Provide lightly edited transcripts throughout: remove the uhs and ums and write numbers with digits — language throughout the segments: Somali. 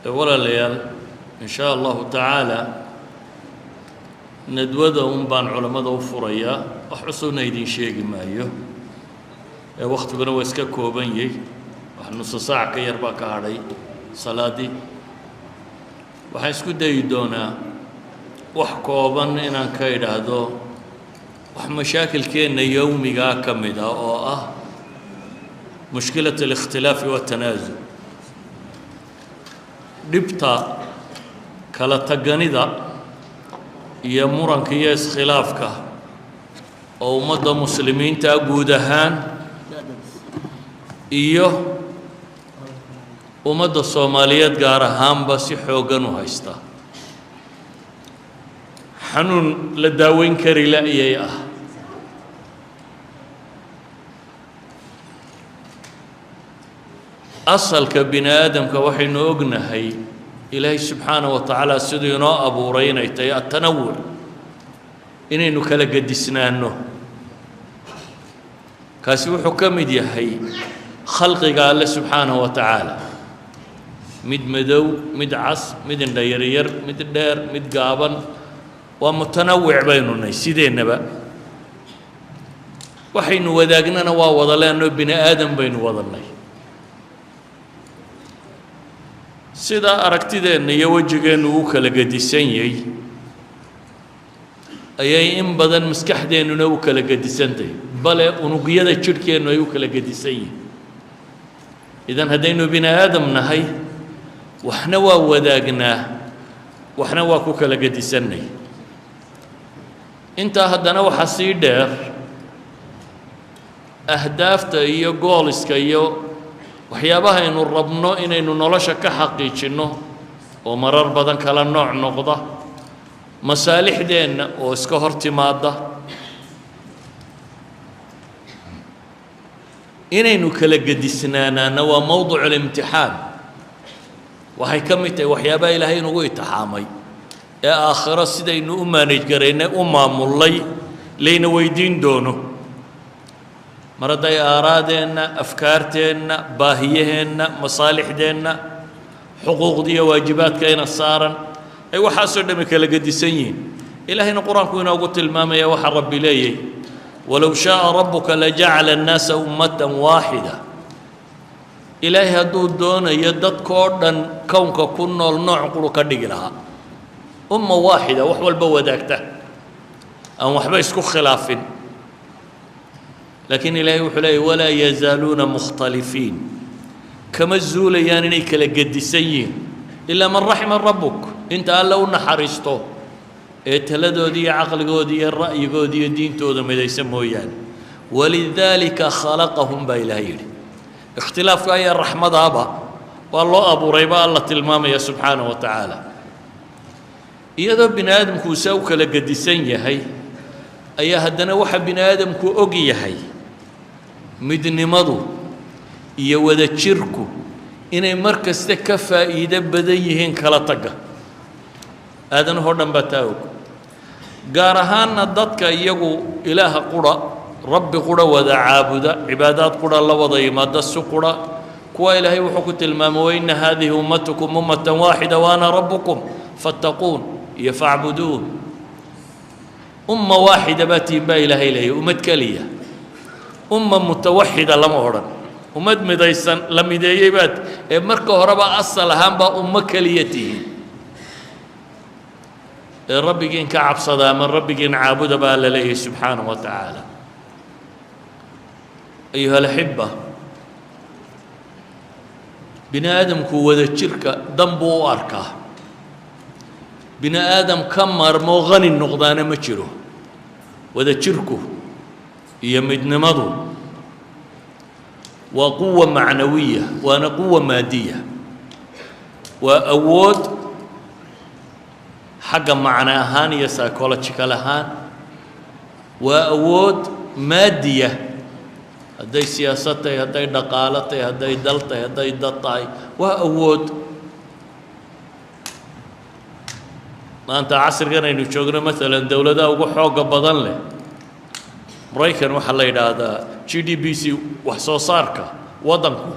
ولا ليال إن شاء الله تعالى ندوده بان علماء وفريا وحصونا يدين شيء مايو وقت بنا ويسكا كوبنيي نص ساعة كيربا كهاري صلاتي waxaan isku dayi doonaa wax kooban inaan ka idhaahdo wax mashaakilkeena yawmiga ka mid ah oo ah mushkilat al-ikhtilaf wa tanaasul dhibta kala taganida iyo muranka iyo iskhilaafka oo ummadda muslimiinta guud ahaan iyo ummadda Soomaaliyeed gaar ahaanba si xoogan u haysta xanuun la daaweyn kari laayay ah asalka bini aadamka waxaynu ognahay ilaahay subxaanahu wa tacaala siduu inoo abuuray inay tahay at-tanawwur inaynu kala gadisnaano kaasi wuxuu ka mid yahay khalqiga alle subxaanahu wa tacaala mid madow mid cas mid indhayaryar mid dheer mid gaaban waa mutanawwic baynu nahay sideenaba waxaynu wadaagnana waa wada leenoo bini aadam baynu wadanay sida aragtideenna iyo wejigeennu u kala gadisan yahay ayay in badan maskaxdeennuna u kala gadisantahay bale unugyada jidhkeennu ay u kala gadisan yihiin idan haddaynu bini aadam nahay waxna waa wadaagnaa waxna waa ku kala gadisannay intaa haddana waxaa sii dheer ahdaafta iyo gooliska iyo waxyaabaha aynu rabno inaynu nolosha ka xaqiijinno oo marar badan kala nooc noqda masaalixdeenna oo iska hor timaada inaynu kala gadisnaanaana waa mowduuc al-imtixaan waxay ka mid tahay waxyaabaha ilaahay inugu itixaamay ee aakhiro sidaynu u maanaj garaynay u maamullay layna weydiin doono mar hadday aaraadeenna afkaarteenna baahiyaheenna masaalixdeenna xuquuqdiiyo waajibaadkayna saaran ay waxaasoo dhammi kala gadisan yihiin ilaahayna qur-aanku inoogu tilmaamaya waxa rabbi leeyahy walow shaaa rabbuka lajacala annaasa ummatan waaxida ilaahay hadduu doonayo dadkoo dhan kownka ku nool nooc quru ka dhigi lahaa umma waaxida wax walba wadaagta aan waxba isku khilaafin laakiin ilaahay wuxuu leeyahy walaa yazaaluuna mukhtalifiin kama zuulayaan inay kala gedisan yihiin ilaa man raxima rabbuk inta alla u naxariisto ee taladoodii iyo caqligoodii iyo ra'yigoodii iyo diintooda midaysan mooyaane walidaalika khalaqahum baa ilaahay yidhi اختلافك أي الرحمة هذا والله أبو ريبا الله تلمام يا سبحانه وتعالى إذا بن آدم كو سوك لقدسين يهي أي هدنا وحب بن آدم كو أوجي يهي مدن مضو يودا تشركو إن مركز تكفى إذا بديهن كلا تجا هذا هو بتاعك جارهان ضدك يجو إله قرى رب قرى وذا عابدا عبادات قرى الله وذا يمدس قرى كوا إلهي وحكت المام وإن هذه أمتكم أمة واحدة وأنا ربكم فاتقون يفعبدون أمة واحدة باتي با إلهي إلهي أمة كلية أمة متوحدة لما هرن أمة مديسن لم يديبات مركه ربا أصل هم با أمة كليته الرب جين كعب صدا من رب جين عابد با لله سبحانه وتعالى أيها الأحبة بني آدم كو وذا الشركة ذنبه وأركاه بني آدم كمر مو غني النقدان مجره وذا الشركه يمدن مضو وقوة معنوية وأنا قوة مادية وأود حق معناهان يساكولوجيكال هان وأود مادية هدي سياستي هدي دقالتي هدي دلتي هدي دطاي وأود ما أنت عصر كان إنه شغله مثلا دولة ده وحوق بدن له مريكان وحلا هذا GDP وحصو صاركا وضنكو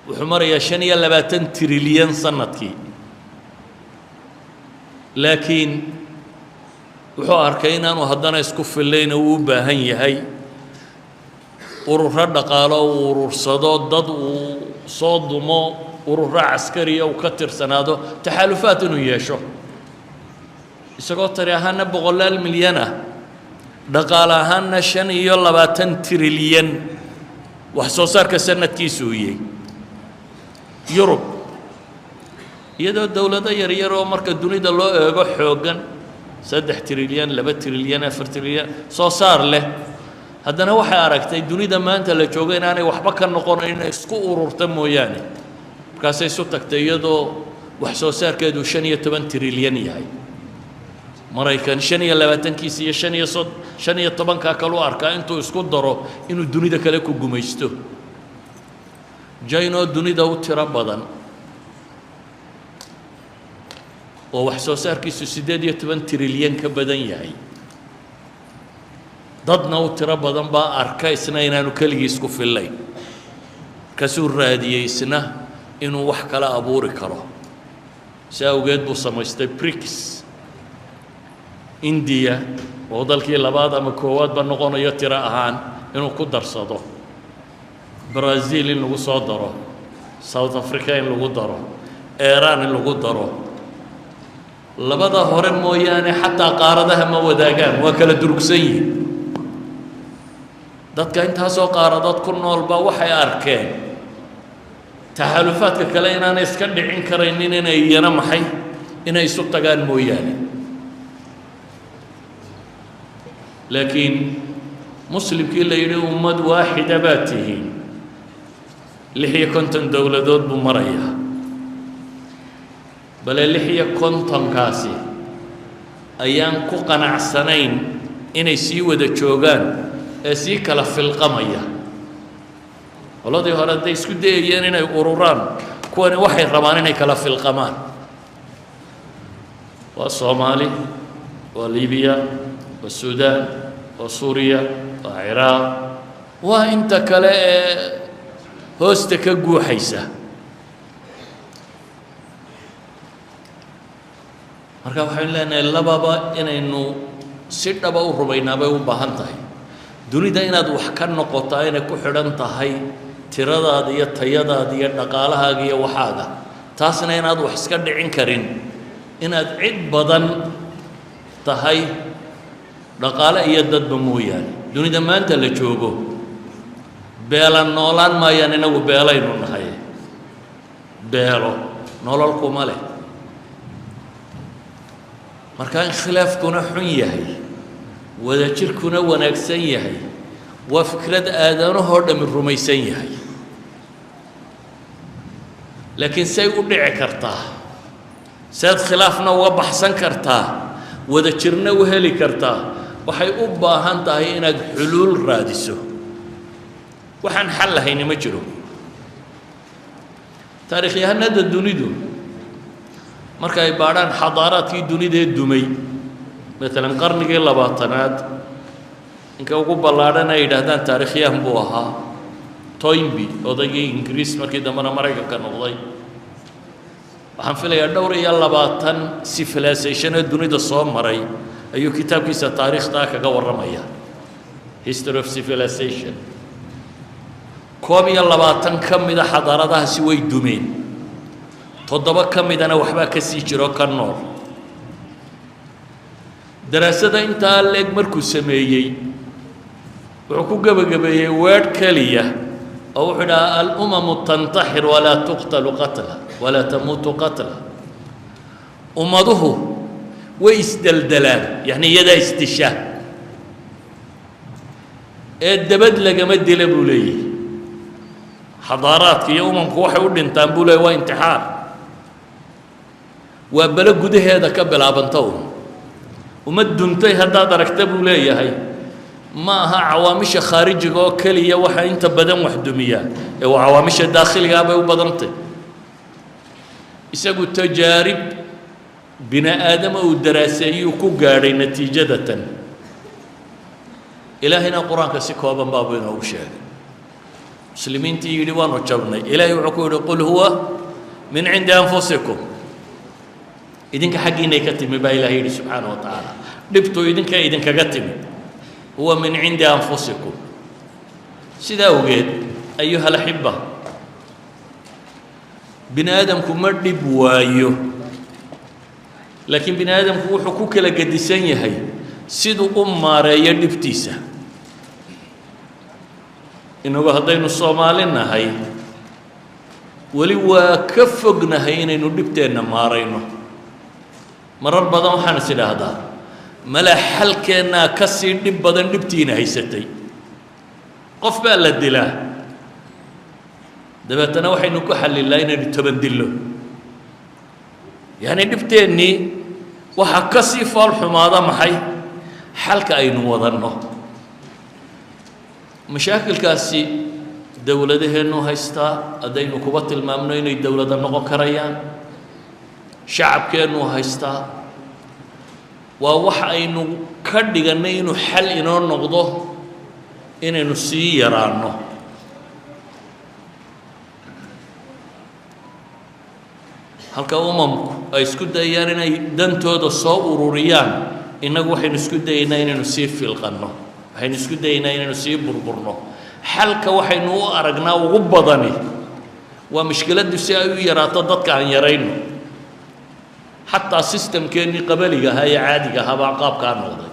وحمر يشني لباتن تريليون سنتكي لكن وحو أركينا وهدنا يسكف اللينا وباهن يهي ururo dhaqaalo uu urursado dad uu soo dumo ururo askari oo ka tirsanaado taxalufaat inuu yeesho isagoo tari ahaana boqolaal milyan ah dhaqaale ahaana 25 trilyan wax soo saarka sanadkiisu yahay Yurub iyadoo dawlado yar yar oo marka dunida loo eego xoogan 3 trilyan 2 trilyan 4 trilyan soo saar leh haddana waxay aragtay dunida maanta la joogo inaanay waxba ka noqonayn isku ururta mooyaane markaasay isu tagtay iyadoo wax soo saarkeedu 15 trilyan yahay maraykan 25kiisa iyo 15ka kale u arkaa intuu isku daro inuu dunida kale ku gumaysto jayno dunida u tiro badan oo wax soo saarkiisu 18 trilyan ka badan yahay dadna u tiro badan baa arka isna inaanu kaligiis isku fillayn kasuu raadiyay isna inuu wax kala abuuri karo saawgeed buu samaystay BRICS India oo dalkii labaad ama koowaad ba noqonayo tiro ahaan inuu ku darsado Brazil in lagu soo daro South Africa in lagu daro Iran in lagu daro labada hore mooyaane xataa qaaradaha ma wadaagaan waa kala durugsan yihiin dadka intaasoo qaaradood ku noolba waxay arkeen taxalufaadka kale inaanay iska dhicin karaynin inay iyana maxay inay isu tagaan mooyaane laakiin muslimkii la yidhi ummad waaxida baa tihiin 56 dowladood buu marayaa bale 56kaasi ayaan ku qanacsanayn inay sii wada joogaan ee sii kala filqamaya qoladii hore hadday isku dayayeen inay ururaan kuwani waxay rabaan inay kala filqamaan waa Soomaali waa Liibiya waa Suudaan waa Suuriya waa Ciraaq waa inta kale ee hoosta ka guuxaysa marka waxaan leenahay lababa inaynu si dhaba u rumaynaa bay u baahan tahay dunida inaad wax ka noqoto inay ku xidhan tahay tiradaada iyo tayadaada iyo dhaqaalahaaga iyo waxaaga taasna inaad wax iska dhicin karin inaad cid badan tahay dhaqaale iyo dadba mooyaane dunida maanta la joogo beelan noolaan maayaan inagu beelaynu nahay beelo nolol kuma leh marka in khilaafkuna xun yahay wada jirkuna wanaagsan yahay waa fikrad aadanahoo dhami rumaysan yahay laakiin say u dhici kartaa saad khilaafna uga baxsan kartaa wada jirna u heli kartaa waxay u baahan tahay inaad xuluul raadiso waxaan xal lahayn ma jiro taariikhyahanada dunidu marka ay baadhaan xadaaraadkii dunida ee dumay مثلا qarnigii 20aad inka ugu ballaadhan ay yidhaahdaan taariikhyahan buu ahaa Toynbee odaygii Ingiriis markii dambana Maraykanka noqday waxaan filayaa dhowr iyo 20 civilization ee dunida soo maray ayuu kitaabkiisa taariikhda kaga warramaya History of Civilization koob iyo 20 ka mid ah xadaaradahaasi way dumeen 7 ka midana waxba ka sii jiro ka nool دراسة أنت لك مركز سميي وعكوجا بجبيه وارد كلية أو حدا الأمم تنتحر ولا تقتل قتلا ولا تموت قتلا أمضه ويستدلدلان يعني يدا استشاء الدبد لجمد لبولي حضارات في يوم كوحي ودين تنبولي وانتحار وبلغ جده هذا قبل أبنتهم ومدنتي هذا دركتبوا لي هاي ما ها عوامش خارجية أو كلية وحا أنت بدن وحدمية أو عوامش داخلية أبي وبدنتي يسقوا تجارب بناء آدم ودراسية وكوجاري نتيجة إلى هنا القرآن كسكوا بابنا وشاهد مسلمين تيجي وانو جبنا إلهي وعكول قل هو من عند أنفسكم إذنك حقيني كتم با إلهي سبحانه وتعالى دبتو إذنك كتم هو من عند أنفسكم سيدا وقيد أيها الأحبة بني آدمكم مردب وايو لكن بني آدمكم حكوك لقدسان يهي سيدو أمارا يدبتيسا إنه هدين الصومالين هاي ولي وكفقنا هين إنه دبتين مارينه مرر بدن وحنا سيدا هذا ملا حلكنا كسر دب بدن دبتين هاي ستي قف بقى الدلا دبتنا وحي إنه كحل الله إنه تبندله يعني دبتيني وحكسي فالحماضة محي حلك أين وضنه مشاكل كاسي دولته إنه هيستا أدينو كبت المامنو إنه الدولة النقو كريان شعب كأنه هيستا ووح إنه كردقنا إنه حل إنه نقضه إنه سيرانه halka umamku ay isku dayaan inay dantooda soo ururiyaan inagu waxaynu isku dayaynaa inaynu sii filqanno waxaynu isku dayaynaa inaynu sii burburno xalka waxaynu u aragnaa ugu badani waa mushkiladdu si ay u yaraato dadka aan yarayno xataa systemkeennii qabaliga ahaa ee caadiga ahaa baa qaabkaa noqday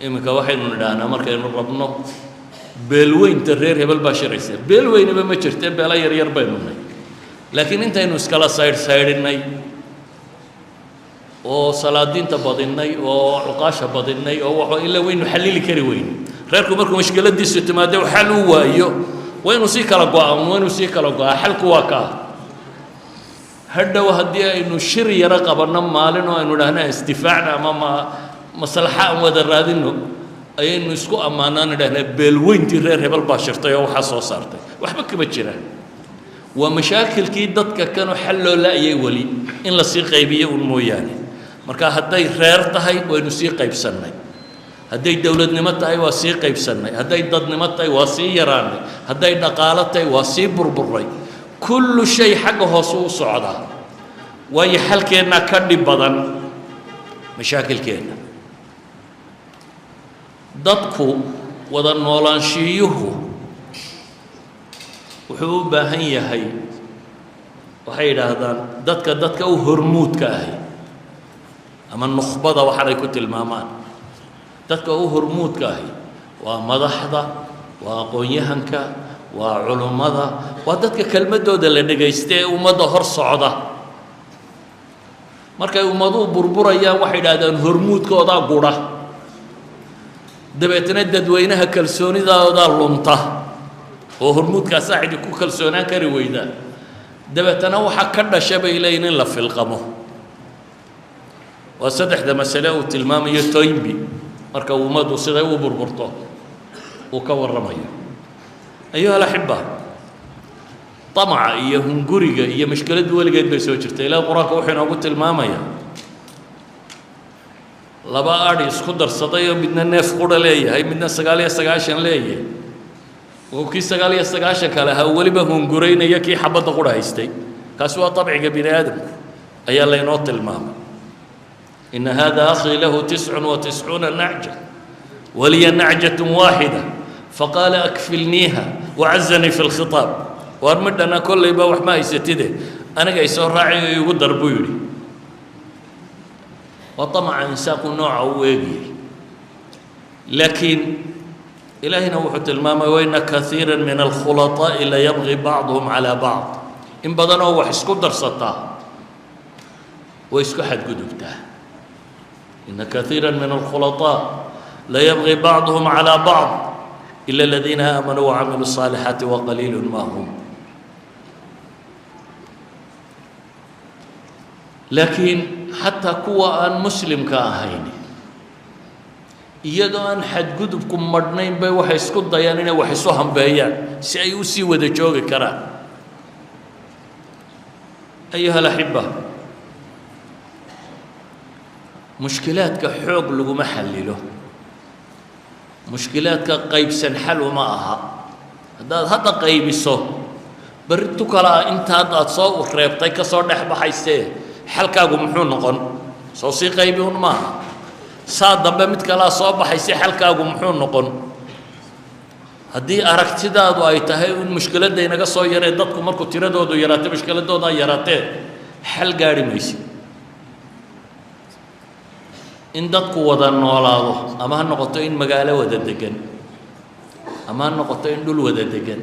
iminka waxaynu nidhaahnaa markaynu rabno beelweynta reer hebel baa shiraysa beelweynaba ma jirtee beela yaryar baynu nahay laakiin intaynu iskala saydhsaydhinay oo salaadiinta badinay oo cuqaasha badinay oo waxa ilaa waynu xallili kari weyne reerku markuu mushkiladiisu timaado xal u waayo waynu sii kala go'aa xalku waa kaa hadhow haddii aynu shir yara qabanno maalin oo aynu idhaahna istifaacna ama maslaxa aan wada raadino ayaynu isku ammaanaan idhahnaa beelweyntii reer hebel baa shirtay oo waxaa soo saartay waxba kama jiraan waa mashaakilkii dadka kanoo xal loo la'yay weli in la sii qaybiyo un mooyaane marka hadday reer tahay waynu sii qaybsannay hadday dowladnimo tahay waa sii qaybsannay hadday dadnimo tahay waa sii yaraanay hadday dhaqaalo tahay waa sii burburay kullu shay xagga hoose u socdaa waayo xalkeennaa ka dhib badan mashaakilkeenna dadku wada noolaanshiyuhu wuxuu u baahan yahay waxay yidhaahdaan dadka u hormuudka ahi ama nukhbada waxaanay ku tilmaamaan dadka u hormuudka ahi waa madaxda waa aqoon-yahanka waa culummada waa dadka kelmadooda la dhegaysta ee ummadda hor socda markay ummaduhu burburayaan waxay yidhahdaan hormuudkoodaa gudha dabeetna dadweynaha kalsoonidoodaa lunta oo hormuudkaasaa cidi ku kalsoonaan kari weyda dabeetna waxaa ka dhasha bay leeyihin in la filqamo waa saddexda masale uu tilmaamayo toynbi marka ummaddu siday u burburto uu ka warramayo ayuha alaxiba طمع iyo hunguriga iyo mushkiladu weligeed bay soo jirtay ilaa quraanka wuxuu inoogu tilmaamayaa laba aadhi isku darsaday oo midna neef qudha leeyahay midna 99 leeyahay oo kii 99 kale ha waliba hunguraynaya kii xabada qudha haystay kaas waa tabciga bini aadamku ayaa la inoo tilmaamay إن هذا أخي له 99 نعجة ولي نعجة واحدة فقال أكفلنيها وعزني في الخطاب وأرمد أنا كل يبقى وحما يستده أنا جاي صار راعي يقدر بيوري وطمع إنساق نوعه ويجي لكن إلهنا وحت الماما وإن كثيرا من الخلطاء لا يبغي بعضهم على بعض إن بدنوا وحسكو درسطا ويسكو حد قدبته إن كثيرا من الخلطاء لا يبغي بعضهم على بعض إلا الذين آمنوا وعملوا الصالحات وقليل ما هم لكن حتى كوا أن مسلم كاهيني iyadoo aan xadgudubku madhnayn bay waxay isku dayaan inay wax isu hambeeyaan si ay u sii wada joogi karaan ayuha alaxiba mushkilaadka xoog laguma xallilo مشكلاتك قيب سنحل ومعها هذا قيب الصو بريتو كلا انت هذا تصور ريبتي كسور نحب حيسته حلقة قمحون نقول صوصي قيبون معها صاد دبا متكلا صوب حيسي حلقة قمحون نقول هدي أركتداد وأي تهي المشكلة دي نجا صو يردتكم مركو تردو يراتي مشكلة دو دا يراتي حل قاري ميسي إن دتكو ودا نولاده أما هالنقطتين مقالة ودا دقن أما هالنقطتين دول ودا دقن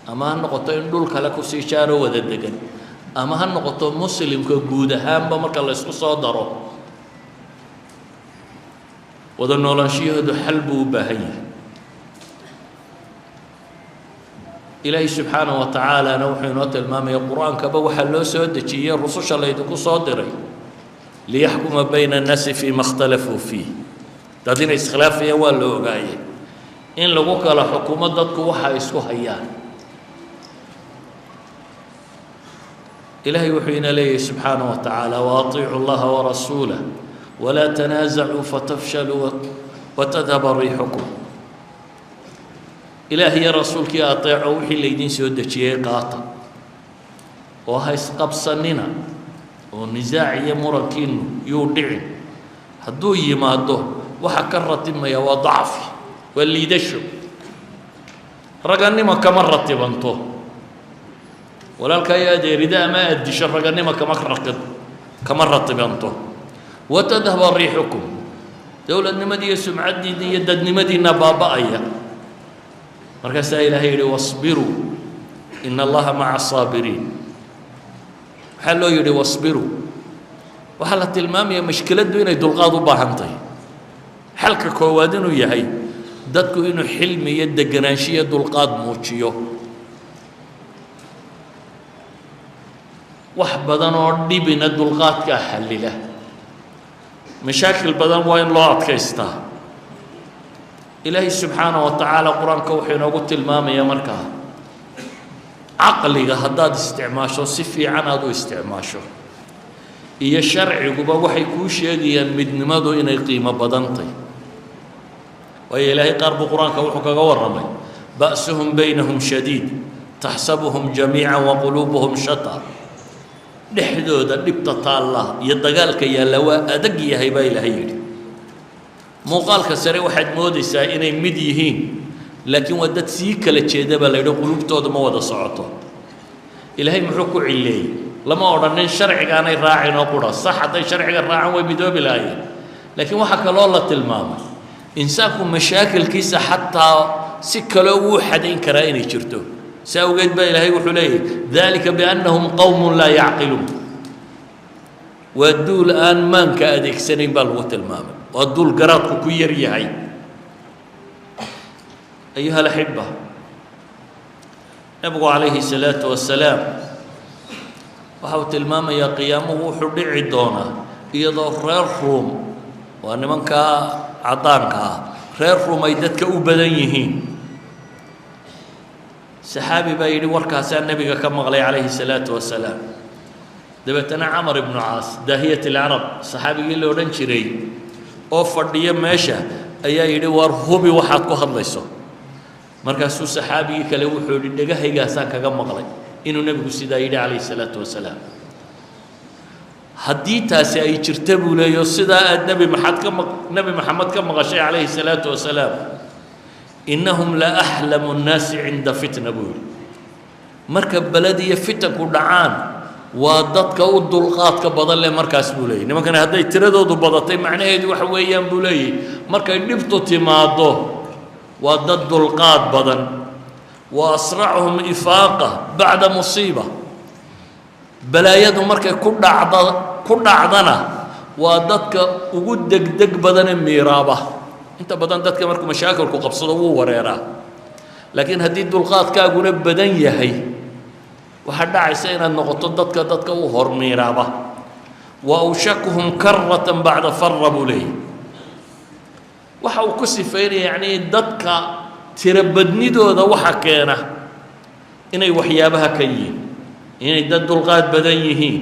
أما هالنقطتين دول كلاكو سيشارو ودا دقن أما هالنقطة مسلم كجودة هم بمرك الله يسوع صادره ودا نولانشيه دو حلبو بهي إلهي سبحانه وتعالى نوحي نوت المامي القرآن كبو حلو سود تشيء الرسول الله يدكو صادري ليحكم بين الناس فيما اختلفوا فيه تدين إسخلاف فيه ولا جاي إن لقوك على حكومة ضدك وحى يسوع هيان إلهي يوحينا ليه سبحانه وتعالى وأطيعوا الله ورسوله ولا تنازعوا فتفشلوا وتذهب ريحكم إلهي يا رسولك يا أطيعوا وحي اللي يدين سيودة شيء قاطع وهاي قبصننا ونزاعي مركين يودعن هدو يمادو وحكرت ما يا ضعف واللي يدشوا رجعني ما كمرت بنتو ولا الكيادة رداء ما أدش رجعني ما كمرت بنتو وتذهب ريحكم دولة نمدي سمعت دي يدد نمدي نبابا أيا مركز إلهي واصبروا إن الله مع الصابرين حلو يري واصبروا وحالة المامية مشكلة دوين يدل قاضوا باهنطي حلك كوادين وياهي دادكو إنو حلم يد جناشية دل قاد موتشيو وحبدان وردي بين دل قاد كحلله مشاكل بدن وين الله كيستا إلهي سبحانه وتعالى قرآن كوحي نقول المامة يا مركها عقلي هداد استعماشه سفي عنادو استعماشه إيا الشرع يقول وحي كوش يدي مدنمادو إن القيمة بدنطي وإيا إلهي قرب قرآن كوحي كغورمي بأسهم بينهم شديد تحسبهم جميعا وقلوبهم شطر dhexdooda dhibta taalla iyo dagaalka yaalla waa adag yahay baa Ilaahay yiri muuqaalka sare waxaad moodaysaa inay mid yihiin laakiin waa dad sii kala jeeda baa la yidhi qulubtooda ma wada socoto Ilaahay muxuu ku cileeyay lama odhanin sharciga aanay raacin oo qura sax haday sharciga raacan way midoobi lahaayeen laakiin waxa kale oo la tilmaamay insaanku mashaakilkiisa xataa si kale uu xadayn karaa inay jirto سأوجد بين هاي وحليه ذلك بأنهم قوم لا يعقلون والدول الآن من كأديك سنين بالغوت المامل والدول قراتك كيري هاي أيها الأحبة نبغى عليه الصلاة والسلام وحوت المامة يا قيامه وحدي عدونا يضع رير روم وأن من كا عطانك رير روم يدتك أبدينهين سحابي بايري وركاسان النبي كما قال عليه الصلاة والسلام دبتنا عمر بن عاص داهية العرب صحابي يقول له رنشري أوفر دي ماشى أيا يري ورهوبي واحد كهر ليسو مركز صحابي كلو حول دجاه يجاسان كما قال إنه النبي سيدا عليه الصلاة والسلام حديثا سأي ترتبوا له يصدا النبي محمد كما غشي عليه الصلاة والسلام إنهم لا أحلم الناس عند فتنة بول مركب بلدي فتن كدعان وضدك ودلقات كبدل مركز بولي لما كان هذا يتردد بضتي معناه يدي وحويا بولي مركب نبتو تماضو وضد دلقات بدن وأسرعهم إفاقة بعد مصيبة بلايد مركب كل عضنا وضدك وجودك دق بدن ميرابة انت بدن dadka markuu mashaakilku qabsado wuu wareeraa laakiin hadii dulqaadka guna badan yahay waxa dhacaysa inaad noqoto dadka uu hormeeraaba wa awshakuhum karratan ba'da farrabu lay waxa uu ku sifeeyay yaani dadka tirabadnidooda waxa keena inay waxyaabaha ka yihiin inay dad dulqaad badan yihiin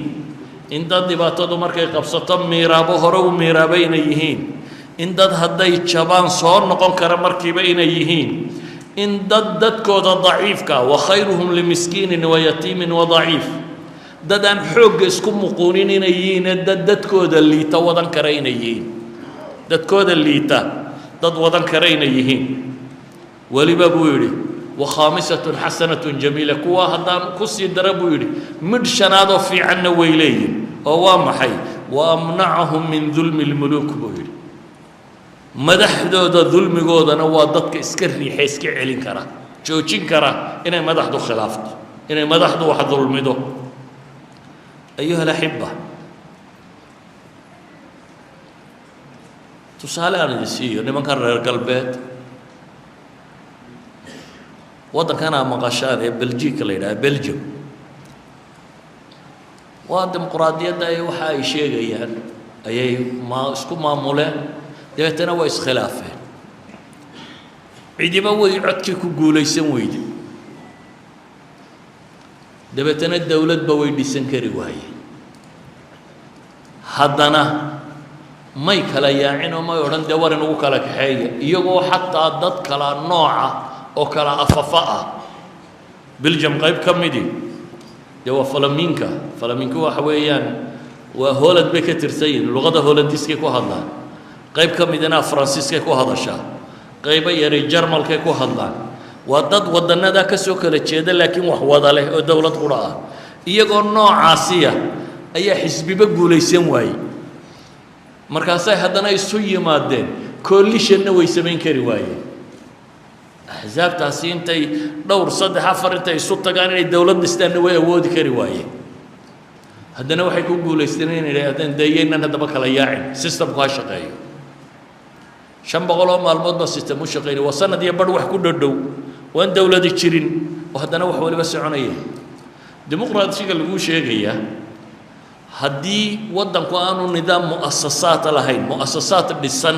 in dad dhibaatadu markay qabsato meeraabo hore u meeraabayna yihiin إن دad hadday jabaan soo noqon kara markiiba inay yihiin in dadkooda daciifka وخيرهم لمسكين ويتيم وضعيف dad aan xoog isku muquunin inay yihiin dadkooda liita wadan kara inay yihiin dadkooda liita dad wadan kara inay yihiin waliba buu yidhi وخامسة حسنة جميلة كوا هدان كسي دربوا يدي مد شنادو في عنا ويلين أو محي وأمنعهم من ظلم الملوك بويدي مدح دو ظلم جود أنا وادك إسكرني حيسك علين كرا جوتشين كرا إن مدح دو خلافت إن مدح دو واحد ظلم دو أيها الأحبة تسأل عن السير لما كان البيت وضع كان مقاشان بلجيكا لينا بلجيوم والديمقراطية دا وحا شيغيان اي ما اسكو مامولين ديتنا ويس خلافين عيدي بوي عدكي كو غوليسن ويدي دبتنا الدولة بوي ديسن كري واي هدنا ماي كلا ياعين وما يورن دورن او كلا كحيه يغو حتى دد كلا نوعه oo kala afafa biljam qayb kamidi dewa falaminka waxa weeyaan waa hoolad bay ka tirsayin luqada hoolandiska ku hadlaan qayb kamidina faransiiska ku hadasha qayb yari jarmalka ku hadlaan waa dad wadanada ka soo kala jeeda laakiin wax wada leh oo dawlad qura ah iyagoo noocaasiya ayaa xisbiba guulaysan waayay markaas ay hadana isu yimaadeen coalition way sameyn kari waayeen أحزاب تاسين تي دور صدق حفر تي صوت تجاني الدولة نستنى ويودي كري وايه هذا واحد يقول يستنين إلى هذا دايين أنا دبك على ياعن سيستم قاش شقيه شن بقولهم معلومات بس سيستم مش شقيه وصلنا دي برضو واحد كل دو وين دولة تشيرين وهذا واحد ولا بس عنيه ديمقراطية اللي هو شيء جيا هدي ودم قانون نظام مؤسسات لهين مؤسسات بالسن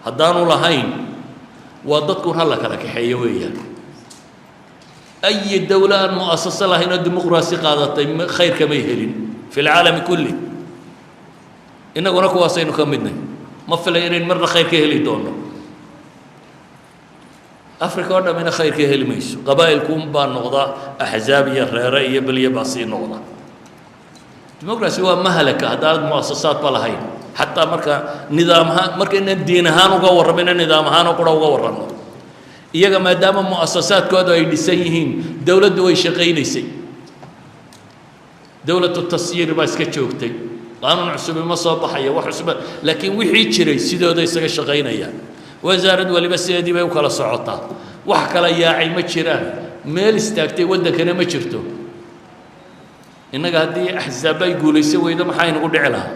هدانو لهين وضدكم هلا كذا كحيوية أي دولة مؤسسة لها هنا الديمقراطية قادة خير كما يهلين في العالم كله إنه هناك واسين كمدنا ما في ليرين مرة خير كهلي دونه أفريقيا ولا من خير كهلي ميسو قبائلكم بان نقطة أحزابية رأيية بلية باصين نقطة الديمقراطية هو مهلكة هذا مؤسسات بالهين حتى مركا نظامها مركا إن الدين هانو قور من النظام هانو قرأ وقورنا إيجا ما دام مؤسسات كودو يدسيهين دولة دوي شقين يسي دولة التصيير بس كتشوكتي قانون عصبي ما صباحية وحسب لكن وحي تشري سيدو دو يسقى شقين اياه وزارد ولي بس يدي بيوكلا صعوطا وحكلا يا عي ما تشيران ميل استاكتي ودك انا ما تشرتو إنك هدي أحزابي يقول يسوي إذا ما حينقول عليها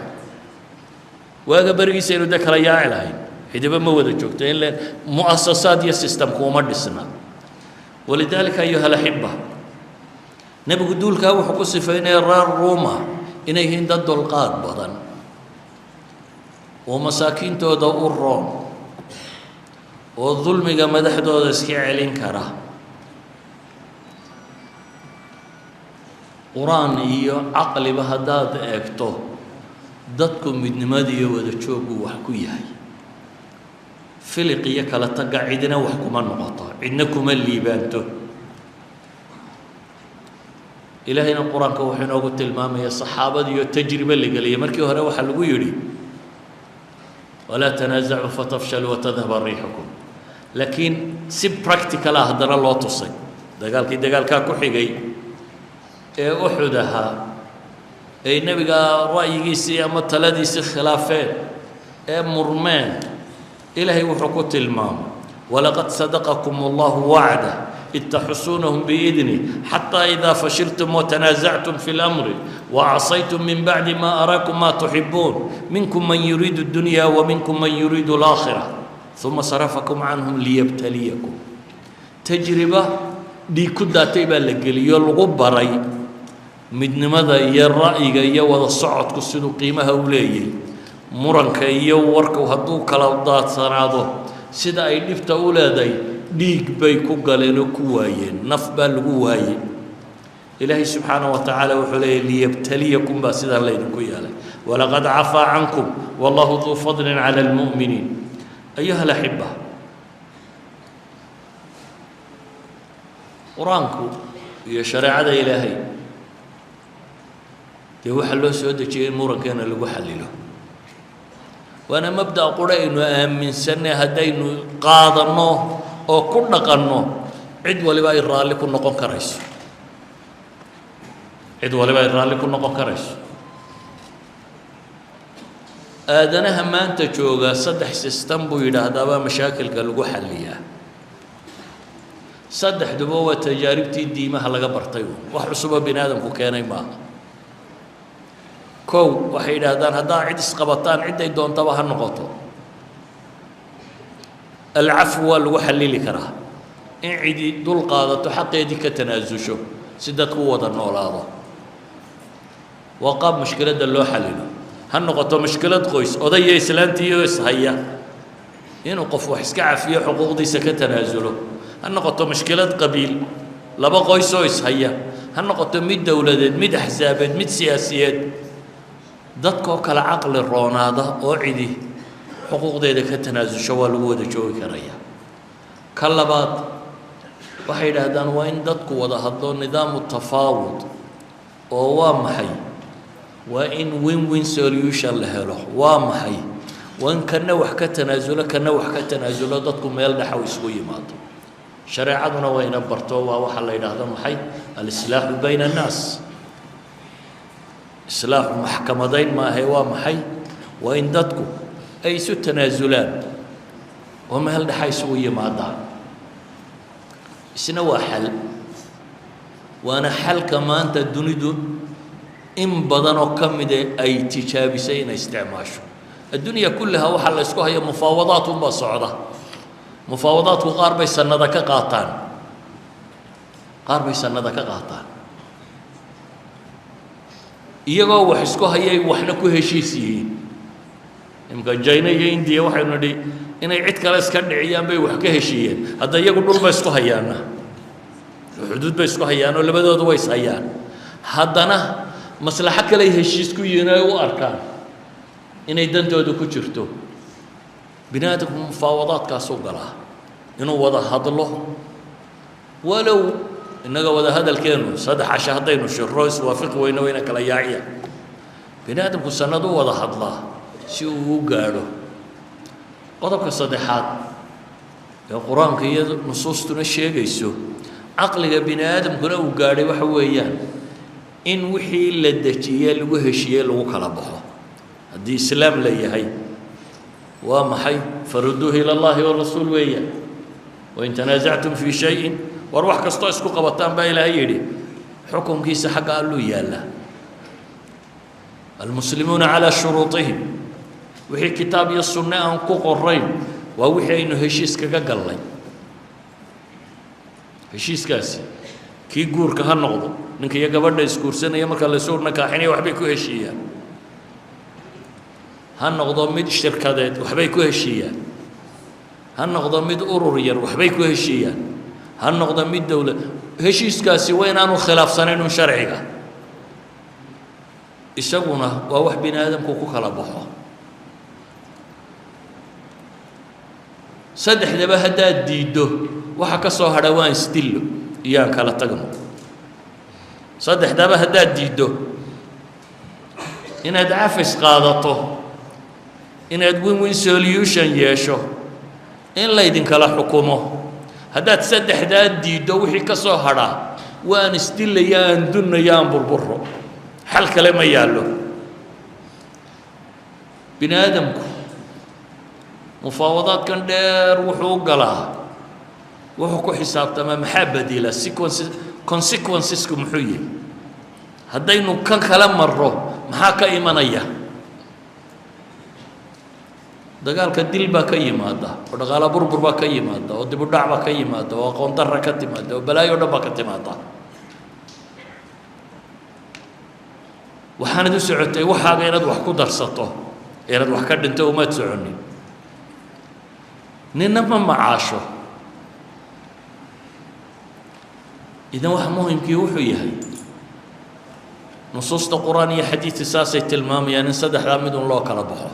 واجا بريس إنه ذكر يا عليه إذا بما وده جوكت إلا مؤسسات يسيستم كومر دسنا ولذلك أيها الأحبة نبي قدول كاو حكوسي فين روما إن هند الدلقات بدن ومساكين تودوا الروم والظلم جمد حدود اسكي علين كره قرآن إيو عقل بهداد إكتو dadku midnimadii wada joogu wax ku yahay filiqiya kala taga cidina wax kuma noqoto cidna kuma liibaanto ilaahayna quraanka wuxuu inoogu tilmaamaya saxaabada iyo tajriba la galiyay markii hore waxa lagu yiri wala tanaazacu fatafshalu wa tadhhab riihukum laakiin si practical ah hadana loo tusay dagaalka ku xigay ee uxudaha أي نبي رأيي سي أما تلادي سي خلافين مرمان إلهي وحكوت المام ولقد صدقكم الله وعده إذ تحسونهم بإذنه حتى إذا فشلتم وتنازعتم في الأمر وعصيتم من بعد ما أراكم ما تحبون منكم من يريد الدنيا ومنكم من يريد الآخرة ثم صرفكم عنهم ليبتليكم تجربة دي كدا تيبا لقلي يلغبري midnimada iyo ra'yiga iyo wada socodku sidoo qiimaha u leeyahay muranka iyo warka haduu kala daadsanaado sida ay dhibta u leedahay dhiig bay ku galeen oo ku waayeen naf baa lagu waayay ilaahi subhanahu wa ta'ala wuxuu leeyahay liyabtaliyakum ba sida leedinku yaalay walaqad afa ankum wallahu dhu fadlin 'ala almu'minin أيها الأحبة قرآنكم يا شريعة إلهي dee waxa loo soo dejiyay murankeena lagu xalilo waana mabda quraynu aaminsanay hadaynu qaadano oo ku dhaqanno cid waliba ay raali ku noqon karayso aadanaha maanta jooga saddex system buu yiraahdaa mashaakilka lagu xaliyaa saddexduba waa tajaaribtii diimaha laga bartay wax cusub oo bini'aadamku keenay maaha كو waxay yiraahdaan hadaa cid isqabataan cid ay doontaba ha noqoto العفو lagu xalili karaa in cidi dul qaadato xaqeedii ka tanaasusho si dadku wada noolaado waa qaab mushkilada loo xalilo ha noqoto mushkilad qoys odayay islaantiyo ishaya inuu qof wax iska cafiyo xuquuqdiisa ka tanaasulo ha noqoto mushkilad qabiil laba qoys oo ishaya ha noqoto mid dawladeed mid axsaabeed mid siyaasiyeed dadkoo kala caqli roonaada oo cidi xuquuqdeeda ka tanaasusho waa lagu wada joogi karaya ka labaad waxay yidhaahdaan waa in dadku wada hadlo nidaamu tafaawud oo waa maxay waa in win-win solution la helo waa maxay waa in kana wax ka tanaasulo kana wax ka tanaasulo dadku meel dhex u isugu yimaado shareecaduna waa ina barto waa waxa la yidhaahdo maxay al-islaahu bayna annaas إصلاح محكمتين ما هو محي وإن دتكو أي سو تنازلان وما هل ده حيسوي ما ضاع سنوا حل وأنا حل كمان تدوني دون إن بدنو كم ده أي تشابسين استعماشه الدنيا كلها وحل اسكو هي مفاوضات وبصعدة مفاوضات وقارب يسندك قاطان قارب يسندك قاطان iyagoo wax isku hayay waxna ku heshiisiyeen imka China iyo India waxaynu dhig inay cid kale iska dhiciyaan bay wax ka heshiiyeen hadda iyagu dhul bay isku hayaana xuduud bay isku hayaan oo labadoodu way sayaan haddana maslaxa kale heshiis ku yeeynay u arkaan inay dantoodu ku jirto binaadamku mufaawadaadkaas u galaa inuu wada hadlo walow إنك وده هذا الكلام صدق عشان هذين الشروس وافق وين كلا يعيا بنادم كسندو وده الله شو قالوا وضبك الصدحات القرآن كي نصوص تنشي جيسو عقل بنادم كنا وقاري وحويان إن وحي للدجيال وهشيال وكلا بحه دي إسلام لي هاي ومحي فردوه إلى الله والرسول ويا وإن تنازعتم في شيء وروح كستو اسكو قبطان با إلهي يدي حكم كيس حق قالوا يالا المسلمون على شروطهم وحي كتاب يسنة أنكو قرين ووحي إنه هشيس كاقا قلي هشيس كاسي كي قور كهان نغضو نك يقبرنا يسكور سنة يمرك اللي سور نكاحيني وحبيكو هشيا هان نغضو ميد شركات وحبيكو هشيا هان نغضو ميد أورورير وحبيكو هشيا هل نقدم من الدولة هشيس كاسي وين أنا خلاف سنين شرعية يسوونه وواحد بين آدم كوكو خلابه صدح دبا هدا ديدو وحكسو هروان ستيلو يان كلا تقمو صدح دبا هدا ديدو إن دعفس قادته إن وين سوليوشن يشو إن لا يدين كلا حكومه هذا تصدح ذا ديدو وحي كسو هرا وان ستيل يان دون يان بربرو حل كلمة يالو بني آدمكو مفاوضات كان دير وحو قلا وحو كو حساب تمام محابة دي لا consequences كو محوية هذا إنو كان كلام مرو محاكا إيمانية dagaalka dil baa ka yimaada oo dhaqaale burbur baa ka yimaada oo dib u dhac baa ka yimaada oo aqoon darro ka timaada oo balaayo dhan baa ka timaada waxaanad u socotay waxaaga inaad wax ku darsato inaad wax ka dhinto uma soconin ninna ma macaasho idan wax muhiimkii wuxuu yahay nusuusta quraan iyo xadiis saasay tilmaamayaan in saddexdaa mid un loo kala baxo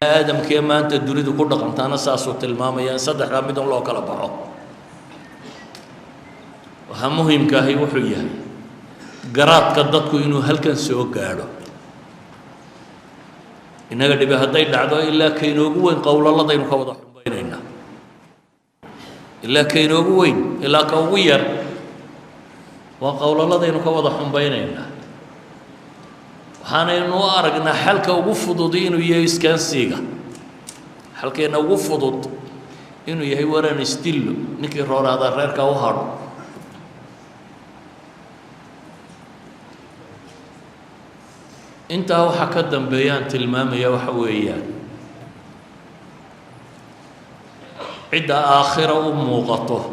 آدم كما أنت تريد كل رقم تانا ساسو تلمام يا صدق رامد الله كلا بعه وهم مهم كهي وحيه قرات كدتكو إنه هل كان سوق قاعده إنك دبي هداي دعوة إلا كينوجوين قول الله ضين كوضح بيننا إلا كينوجوين إلا كوير وقول الله ضين كوضح بيننا وحنا إنه أرجنا حلك وقفض دين وياس كان سيجا حلك إنه وقفض إنه يهي ورا نستيل نكير هذا غير كوهر أنت هو حكدم بيان تلمام يا وحويان عدة آخرة موقته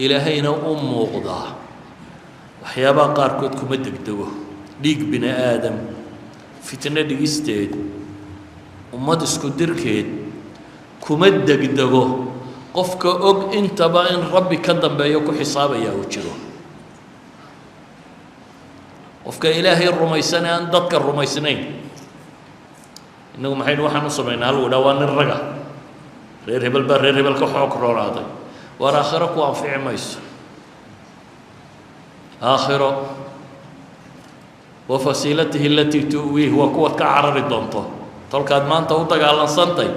إلهينا موقضة وحيابا قاركوتكم الدقدوه ديك بني آدم فتنة ديستيد ومد اسكو دركيد كما الدقدوه قفك أق انت باين ربي كدم بيوكو حسابا يا وجهه وفك إلهي الرميساني أن ضدك الرميسانين إنهم حين وحن صمين هلو دوان الرقا رير هبل بر رير هبل كحوك رورادي وراخرك وانفع ميس آخره وفصيلته التي تؤويه وقوة كعرر الدنطة تلك ما أنت وتقال صنطي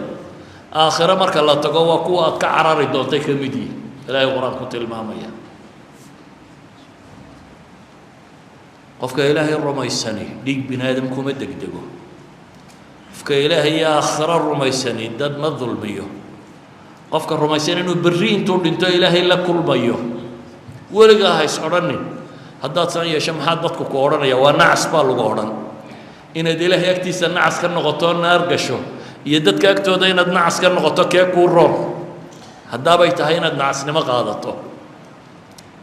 آخره مرك الله تقوى قوة كعرر الدنطة كمدي لا يغران كنت المامية قفك إلهي الرميساني ديك بنادم كوم دقدقو قفك إلهي آخر الرميساني داد ما الظلميه قفك الرميساني إنه برين تقول أنت إلهي إلا كل بيه ولقاها يسعرني هدات سنة شمحات ضدك كورنا يا ونعس بالغورن إن إلهي أكتيس النعس كان نغطون نارجشو يدك أكتو دين النعس كان نغطو كيكورو هدا بيتهين النعس نما قادته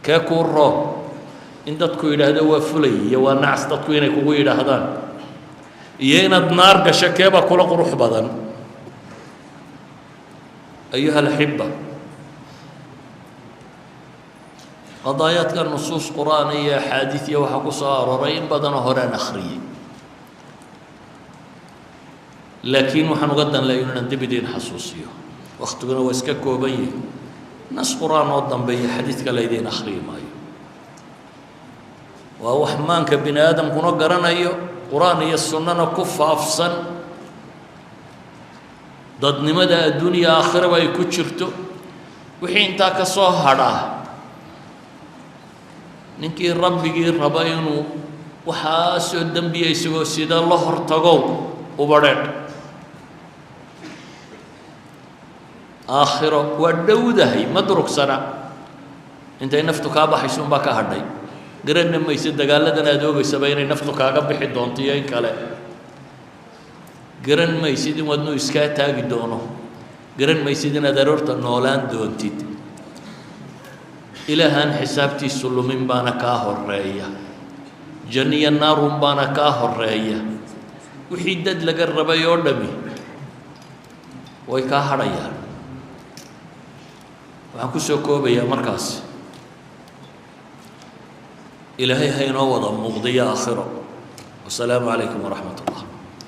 كيكورو إن دتكو إلى هذا وفلي يا ونعس دتكو إنك ويدا هذا ين النار كشكيبة كل قروح بدن أيها الأحبة قضايات كان نصوص قرآنية حادثية وحكو صار رين بدن هران أخري لكن وحن غدا لا ينن بدين حسوسية واختنا واسككوا بيه نص قرآن وضم بيه حديث كلا يدين أخري مايو ووحمان كبني آدم كنا قرنا أيو قرآن السنة كف أفصن ضد نمدا الدنيا آخرة ويكتشرتو وحين تاك صهرة نكي ربي رباينو وحاسو الدم بيسو سيدا الله ارتقو وبرد آخرة ودودة هي مدرك سنة انت نفتك أبا حيسون باكا هردي قرن ما يصير قال لنا دوغ سبعين نفتك أبا بحد دونتيين كله قرن ما يصير ودنو إسكات تاجي دونه قرن ما يصير ضرورة نولان دونتيت إلى هان حسابتي سلومين بانا كاهر رأيه جني النار بانا كاهر رأيه وحيدد لقرب يوردمي ويكاهر رأيه وحكو سوكو بيا مركز إلهي هينوضا مغضية آخرة والسلام عليكم ورحمة الله